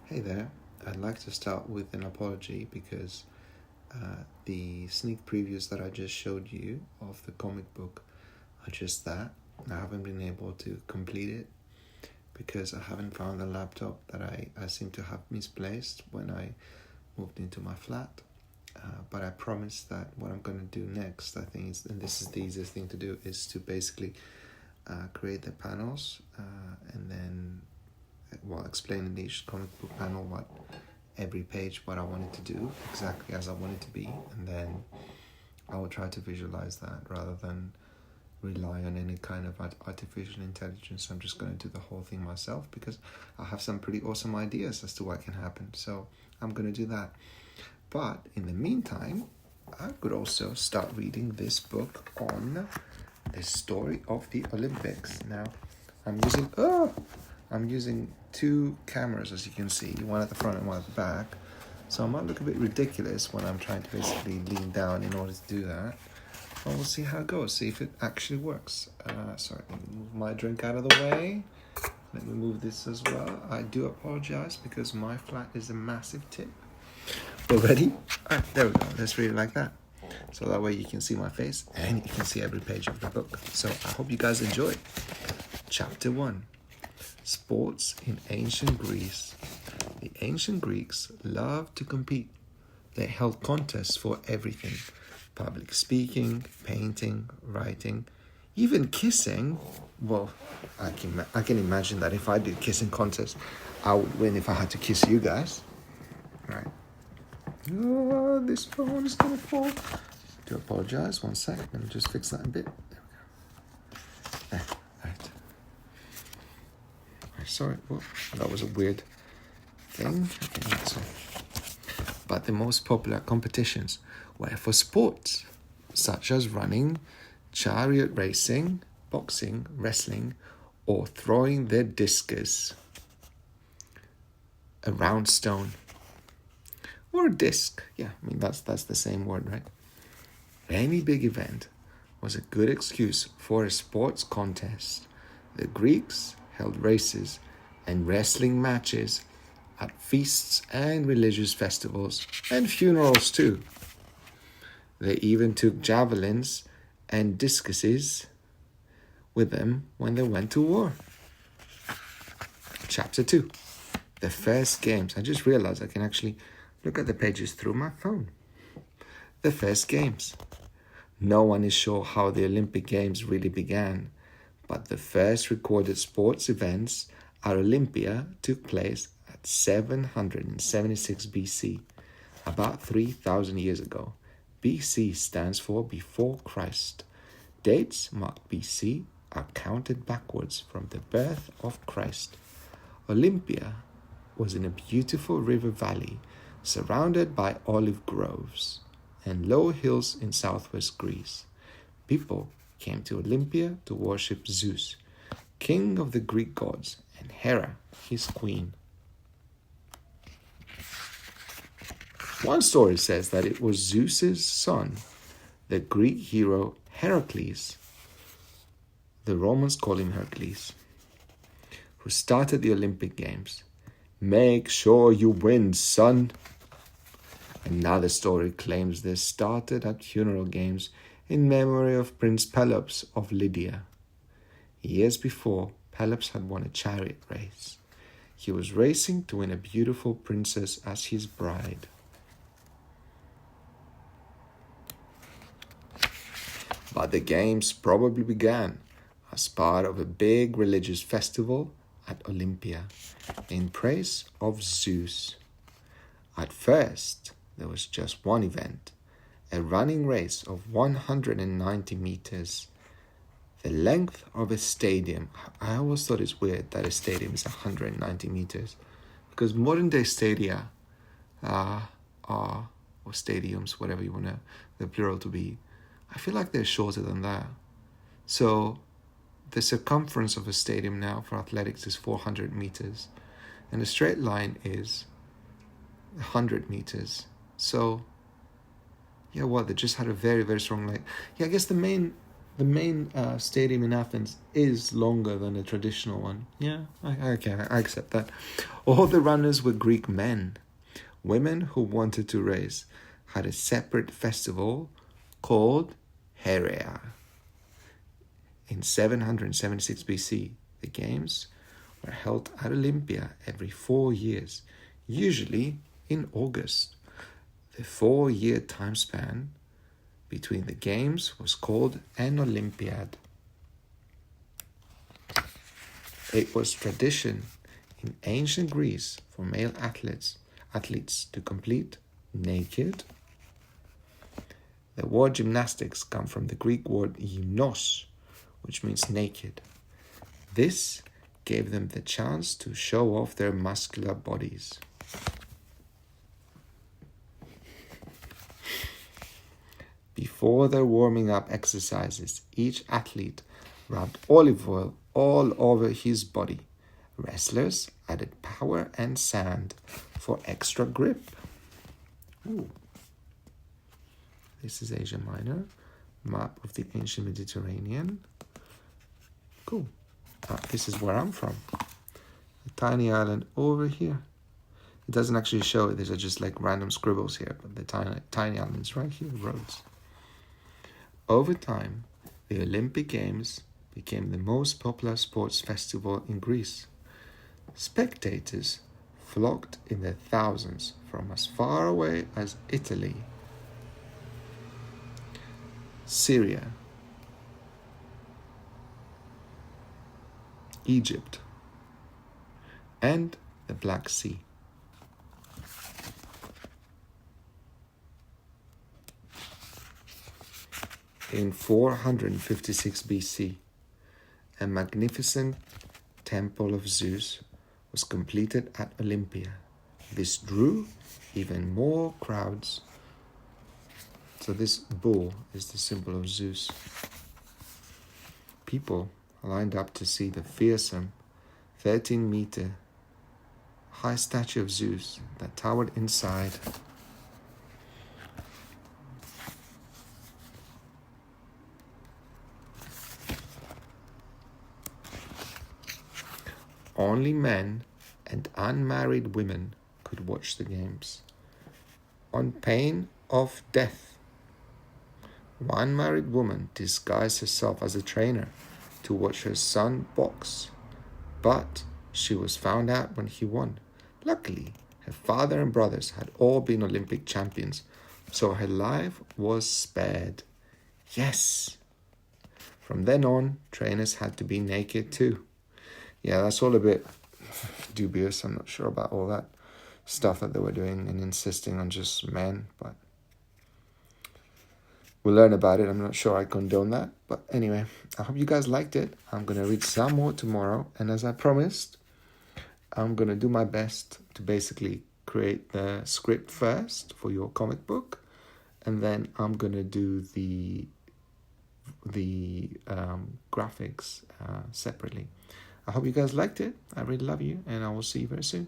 Hey there, I'd like to start with an apology because the sneak previews that I just showed you of the comic book are just that. I haven't been able to complete it because I haven't found the laptop that I seem to have misplaced when I moved into my flat. But I promise that what I'm going to do next, I think, and this is the easiest thing to do, is to basically create the panels and then explain in each comic book panel what every page what I wanted to do exactly as I want it to be, and then I will try to visualize that rather than rely on any kind of artificial intelligence. I'm just going to do the whole thing myself because I have some pretty awesome ideas as to what can happen, so I'm going to do that. But in the meantime, I could also start reading this book on the story of the Olympics. Now I'm using two cameras, as you can see, one at the front and one at the back. So I might look a bit ridiculous when I'm trying to basically lean down in order to do that. But we'll see how it goes, see if it actually works. Sorry, let me move my drink out of the way. Let me move this as well. I do apologize because my flat is a massive tip. We're ready? All right, there we go. Let's read it like that. So that way you can see my face and you can see every page of the book. So I hope you guys enjoy. Chapter 1. Sports in ancient Greece. The ancient Greeks loved to compete. They held contests for everything. Public speaking, painting, writing, even kissing. Well, I can imagine that if I did kissing contests, I would win if I had to kiss you guys. Right. Oh, this phone is going to fall. Do apologize. 1 sec. Let me just fix that a bit. There we go. Right. Sorry, well, that was a weird thing. But the most popular competitions were for sports, such as running, chariot racing, boxing, wrestling, or throwing the discus, a round stone, or a disc. Yeah, I mean, that's the same word, right? Any big event was a good excuse for a sports contest. The Greeks held races and wrestling matches at feasts and religious festivals and funerals too. They even took javelins and discuses with them when they went to war. Chapter 2. The first games. I just realized I can actually look at the pages through my phone. The first games. No one is sure how the Olympic Games really began, but the first recorded sports events at Olympia took place at 776 BC, about 3,000 years ago. BC stands for before Christ. Dates marked BC are counted backwards from the birth of Christ. Olympia was in a beautiful river valley surrounded by olive groves and low hills in southwest Greece. People came to Olympia to worship Zeus, king of the Greek gods, and Hera, his queen. One story says that it was Zeus's son, the Greek hero Heracles, the Romans call him Hercules, who started the Olympic Games. Make sure you win, son. Another story claims they started at funeral games in memory of Prince Pelops of Lydia. Years before, Pelops had won a chariot race. He was racing to win a beautiful princess as his bride. But the games probably began as part of a big religious festival at Olympia in praise of Zeus. At first, there was just one event, a running race of 190 meters. The length of a stadium. I always thought it's weird that a stadium is 190 meters because modern day stadia or stadiums, whatever you want the plural to be, I feel like they're shorter than that. So the circumference of a stadium now for athletics is 400 meters and a straight line is 100 meters. So, yeah, they just had a very, very strong leg. Yeah, I guess the main the main stadium in Athens is longer than a traditional one. Yeah, I accept that. All the runners were Greek men. Women who wanted to race had a separate festival called Herea. In 776 BC, the games were held at Olympia every 4 years, usually in August. The 4-year time span between the games was called an Olympiad. It was tradition in ancient Greece for male athletes to compete naked. The word gymnastics comes from the Greek word gymnos, which means naked. This gave them the chance to show off their muscular bodies. Before their warming up exercises, each athlete rubbed olive oil all over his body. Wrestlers added power and sand for extra grip. Ooh. This is Asia Minor, map of the ancient Mediterranean. Cool. This is where I'm from. A tiny island over here. It doesn't actually show it. These are just like random scribbles here, but the tiny island's right here, Rhodes. Over time, the Olympic Games became the most popular sports festival in Greece. Spectators flocked in their thousands from as far away as Italy, Syria, Egypt, and the Black Sea. In 456 BC, a magnificent temple of Zeus was completed at Olympia. This drew even more crowds. So this bull is the symbol of Zeus. People lined up to see the fearsome 13-meter high statue of Zeus that towered inside. Only men and unmarried women could watch the games, on pain of death. One married woman disguised herself as a trainer to watch her son box, but she was found out when he won. Luckily, her father and brothers had all been Olympic champions, so her life was spared. Yes! From then on, trainers had to be naked too. Yeah, that's all a bit dubious. I'm not sure about all that stuff that they were doing and insisting on just men, but we'll learn about it. I'm not sure I condone that, but anyway, I hope you guys liked it. I'm going to read some more tomorrow, and as I promised, I'm going to do my best to basically create the script first for your comic book, and then I'm going to do the graphics separately. I hope you guys liked it. I really love you, and I will see you very soon.